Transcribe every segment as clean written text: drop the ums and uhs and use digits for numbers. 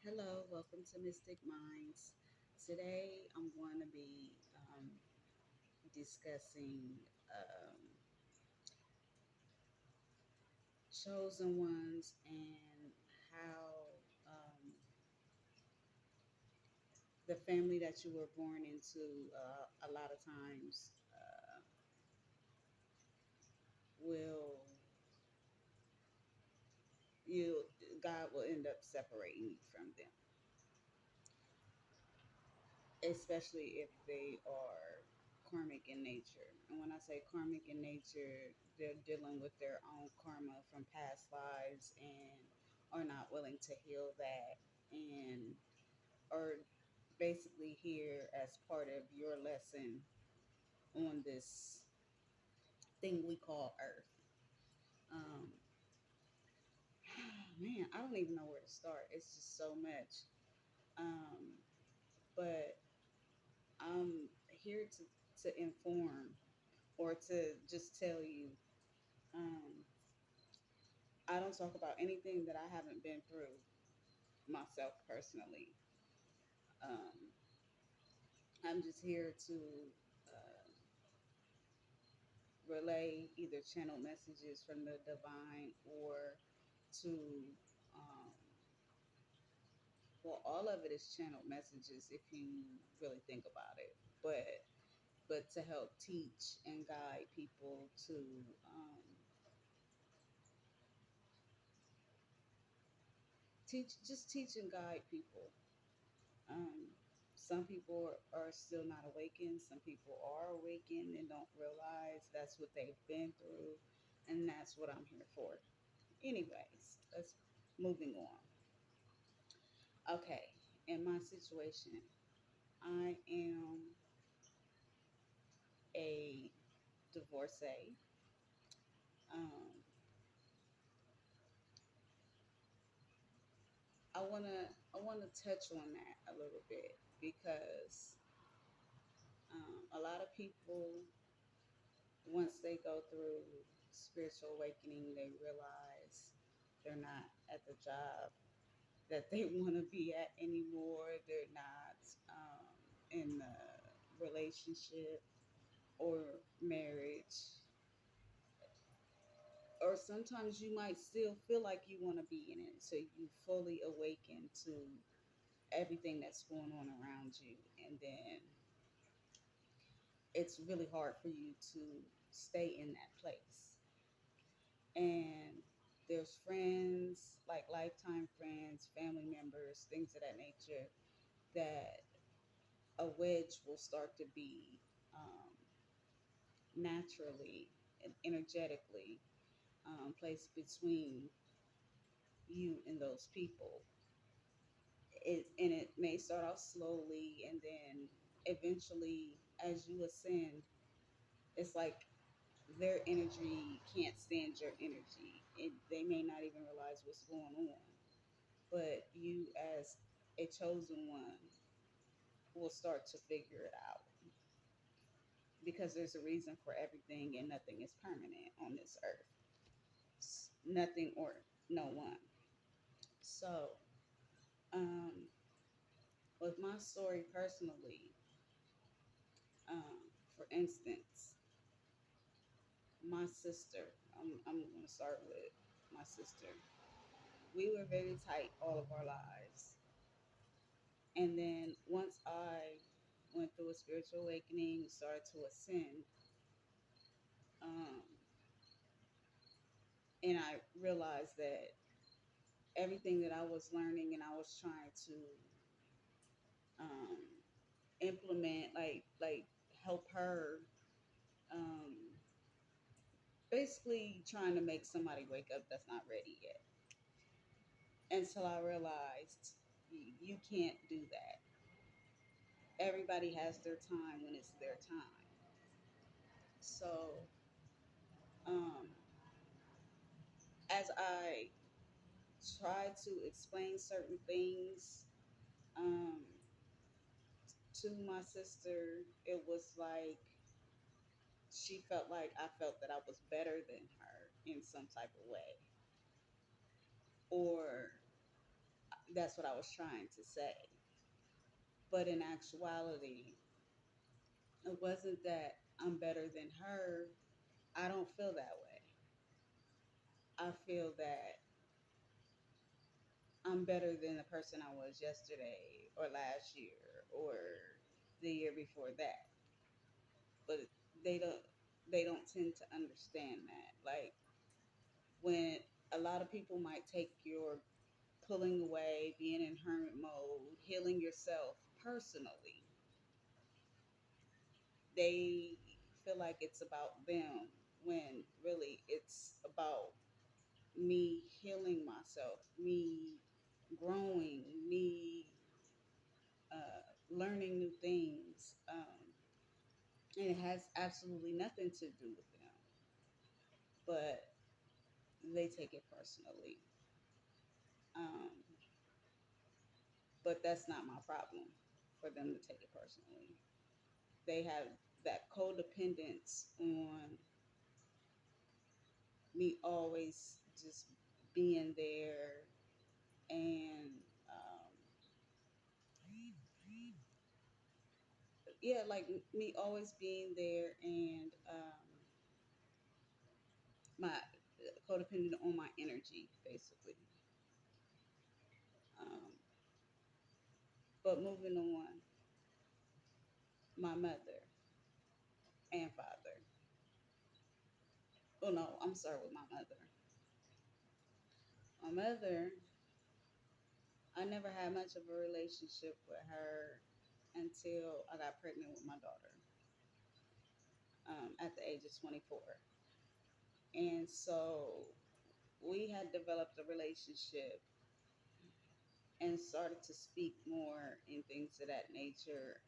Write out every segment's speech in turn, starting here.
Hello, welcome to Mystic Minds. Today I'm going to be discussing um, chosen ones and how the family that you were born into a lot of times will you God will end up separating you from them, especially if they are karmic in nature. And when I say karmic in nature, they're dealing with their own karma from past lives and are not willing to heal that and are basically here as part of your lesson on this thing we call Earth. Um, man, I don't even know where to start. It's just so much. Um, but I'm here to inform or to just tell you, um, I don't talk about anything that I haven't been through myself personally. Um, I'm just here to uh, relay either channel messages from the divine or to, um, well, all of it is channeled messages if you really think about it. But to help teach and guide people to teach and guide people. Um, some people are still not awakened. Some people are awakened and don't realize that's what they've been through, and that's what I'm here for. Anyways, let's moving on. Okay, in my situation, I am a divorcee. Um, I wanna touch on that a little bit because a lot of people, once they go through spiritual awakening, they realize they're not at the job that they want to be at anymore. They're not in the relationship or marriage. Or sometimes you might still feel like you want to be in it. So you fully awaken to everything that's going on around you. And then it's really hard for you to stay in that place. And there's friends, like lifetime friends, family members, things of that nature, that a wedge will start to be naturally and energetically placed between you and those people. And it may start off slowly, and then eventually, as you ascend, it's like their energy can't stand your energy. They may not even realize what's going on, but you, as a chosen one, will start to figure it out because there's a reason for everything, and nothing is permanent on this earth. Nothing or no one. So, um, with my story personally, for instance, my sister, I'm going to start with my sister. We were very tight all of our lives. And then once I went through a spiritual awakening, started to ascend, um, and I realized that everything that I was learning and I was trying to um, implement, like help her, um, basically trying to make somebody wake up that's not ready yet. Until I realized you can't do that. Everybody has their time when it's their time. So, um, as I tried to explain certain things um, to my sister, it was like she felt like I felt that I was better than her in some type of way. Or That's what I was trying to say. But in actuality, it wasn't that I'm better than her. I don't feel that way. I feel that I'm better than the person I was yesterday or last year or the year before that. But they don't they don't tend to understand that. Like when a lot of people might take your pulling away, being in hermit mode, healing yourself personally, they feel like it's about them when really it's about me healing myself, me growing, me learning new things. And it has absolutely nothing to do with them, but they take it personally. Um, but that's not my problem for them to take it personally. They have that codependence on me always just being there and yeah, like me always being there and my codependent on my energy, basically. Um, but moving on, my mother and father. Oh no, I'm sorry with my mother. My mother, I never had much of a relationship with her until I got pregnant with my daughter at the age of 24. And so we had developed a relationship and started to speak more and things of that nature.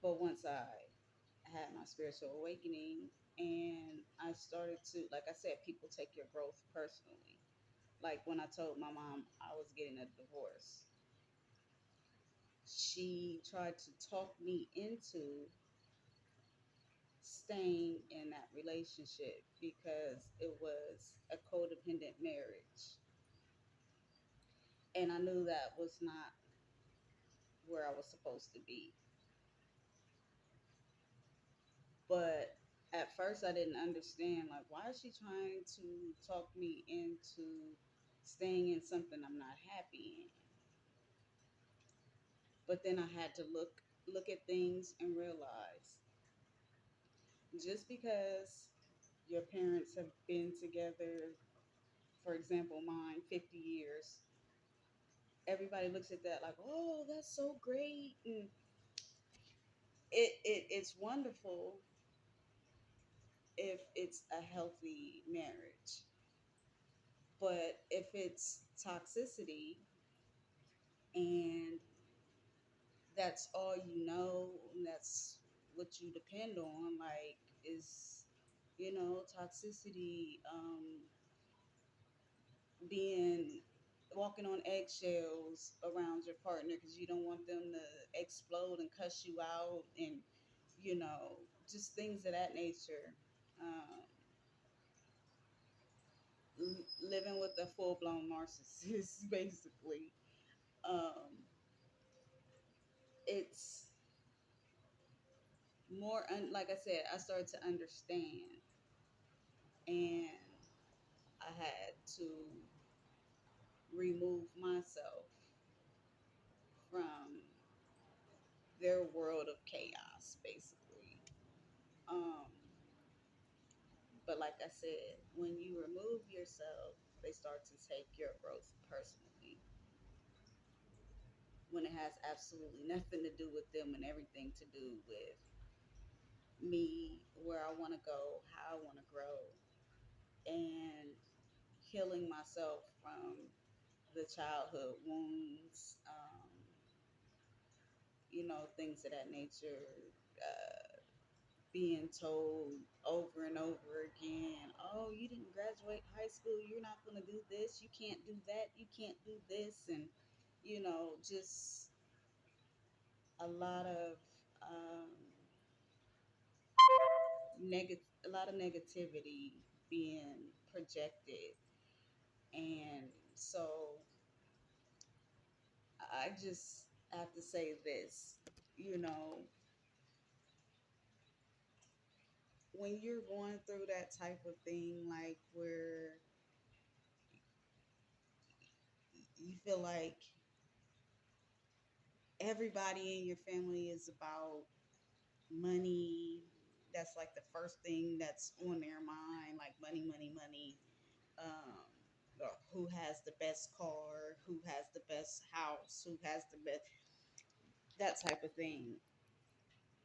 But once I had my spiritual awakening and I started to, like I said, people take your growth personally. Like when I told my mom I was getting a divorce, she tried to talk me into staying in that relationship because it was a codependent marriage. And I knew that was not where I was supposed to be. But at first, I didn't understand, like, why is she trying to talk me into staying in something I'm not happy in? But then I had to look at things and realize just because your parents have been together, for example, mine, 50 years, everybody looks at that like, oh, that's so great. And it's wonderful if it's a healthy marriage. But if it's toxicity and that's all you know, and that's what you depend on, like, is, toxicity, being walking on eggshells around your partner because you don't want them to explode and cuss you out and you know just things of that nature. um, Living with a full-blown narcissist basically. um, it's like I said, I started to understand, and I had to remove myself from their world of chaos basically. um, But like I said, when you remove yourself, they start to take your growth personally when it has absolutely nothing to do with them and everything to do with me, where I want to go, how I want to grow, and healing myself from the childhood wounds, things of that nature. Being told over and over again, oh, you didn't graduate high school, you're not going to do this, you can't do that, you can't do this, and just a lot of um, a lot of negativity being projected, And so I just have to say this, you know, when you're going through that type of thing, like where you feel like everybody in your family is about money, that's like the first thing that's on their mind, like money, money, money. Um, or who has the best car, who has the best house, who has the best, that type of thing.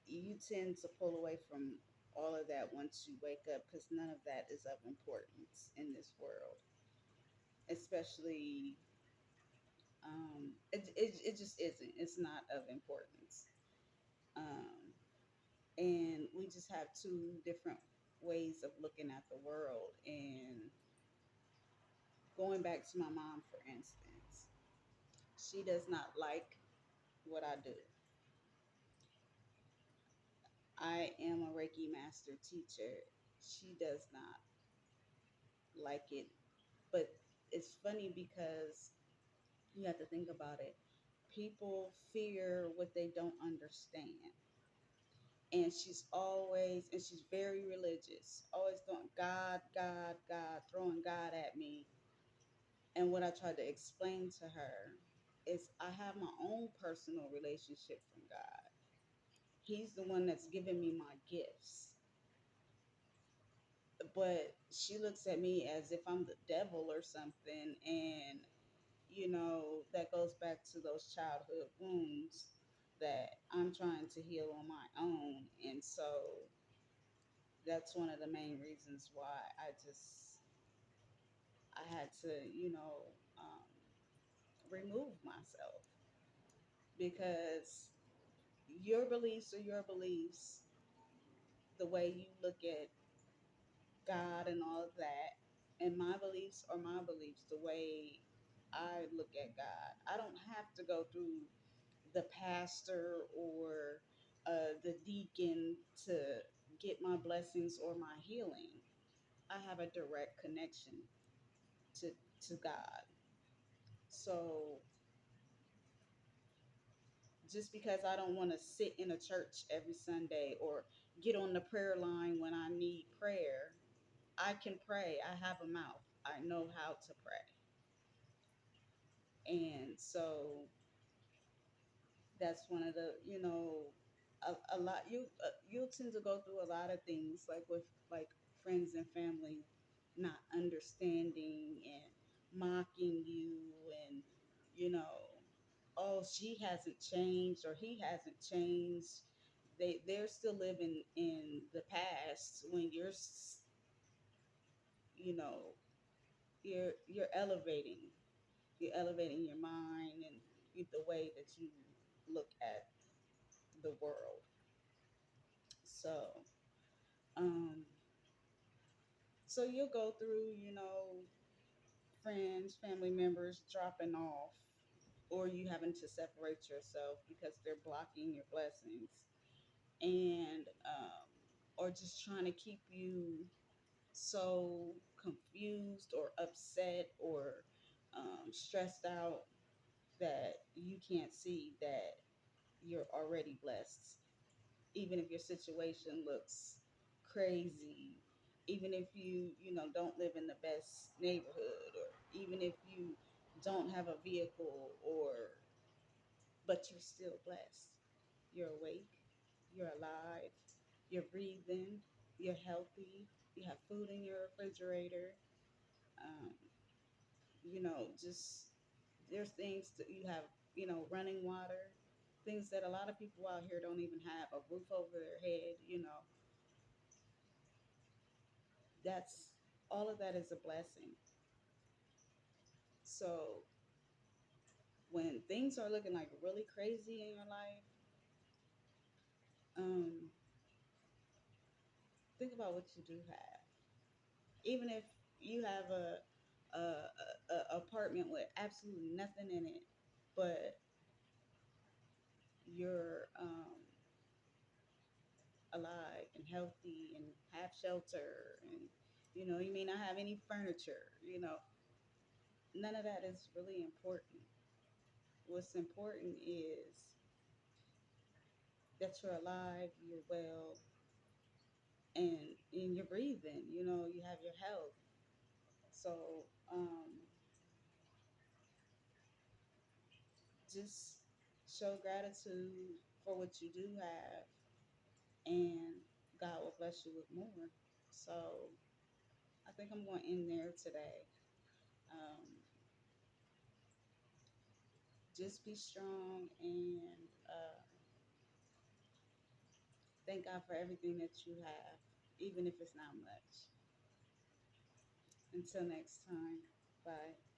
You tend to pull away from all of that once you wake up because none of that is of importance in this world, especially it just isn't. It's not of importance. Um, and we just have two different ways of looking at the world. And going back to my mom, for instance, she does not like what I do. I am a Reiki master teacher. She does not like it. But it's funny because you have to think about it. People fear what they don't understand. And she's very religious, always going, God, God, God, throwing God at me. And what I tried to explain to her is I have my own personal relationship from God. He's the one that's given me my gifts. But she looks at me as if I'm the devil or something. And, that goes back to those childhood wounds that I'm trying to heal on my own. And so that's one of the main reasons why I had to, remove myself because your beliefs are your beliefs, the way you look at God and all of that, and my beliefs are my beliefs, the way I look at God. I don't have to go through the pastor or the deacon to get my blessings or my healing. I have a direct connection to to God. So just because I don't want to sit in a church every Sunday or get on the prayer line when I need prayer, I can pray. I have a mouth. I know how to pray. And so that's one of the, a lot you'll tend to go through a lot of things like with like friends and family not understanding and mocking you and you know oh, she hasn't changed or he hasn't changed. They're still living in the past when you know you're elevating, your mind and the way that you look at the world. So um so you'll go through, friends, family members dropping off, or you having to separate yourself because they're blocking your blessings, and or just trying to keep you so confused or upset or stressed out that you can't see that you're already blessed, even if your situation looks crazy, even if you don't live in the best neighborhood, or even if you don't have a vehicle, or but you're still blessed. You're awake, you're alive, you're breathing, you're healthy, you have food in your refrigerator. Um, just there's things that you have, running water, things that a lot of people out here don't even have, a roof over their head. That's all of that is a blessing. So when things are looking like really crazy in your life, um, think about what you do have. Even if you have a apartment with absolutely nothing in it, but you're alive and healthy and have shelter, and you may not have any furniture. none of that is really important. What's important is that you're alive, you're well, and you're breathing. You know, you have your health. So just show gratitude for what you do have, and God will bless you with more. So I think I'm going to end there today. Um, just be strong and thank God for everything that you have, even if it's not much. Until next time, bye.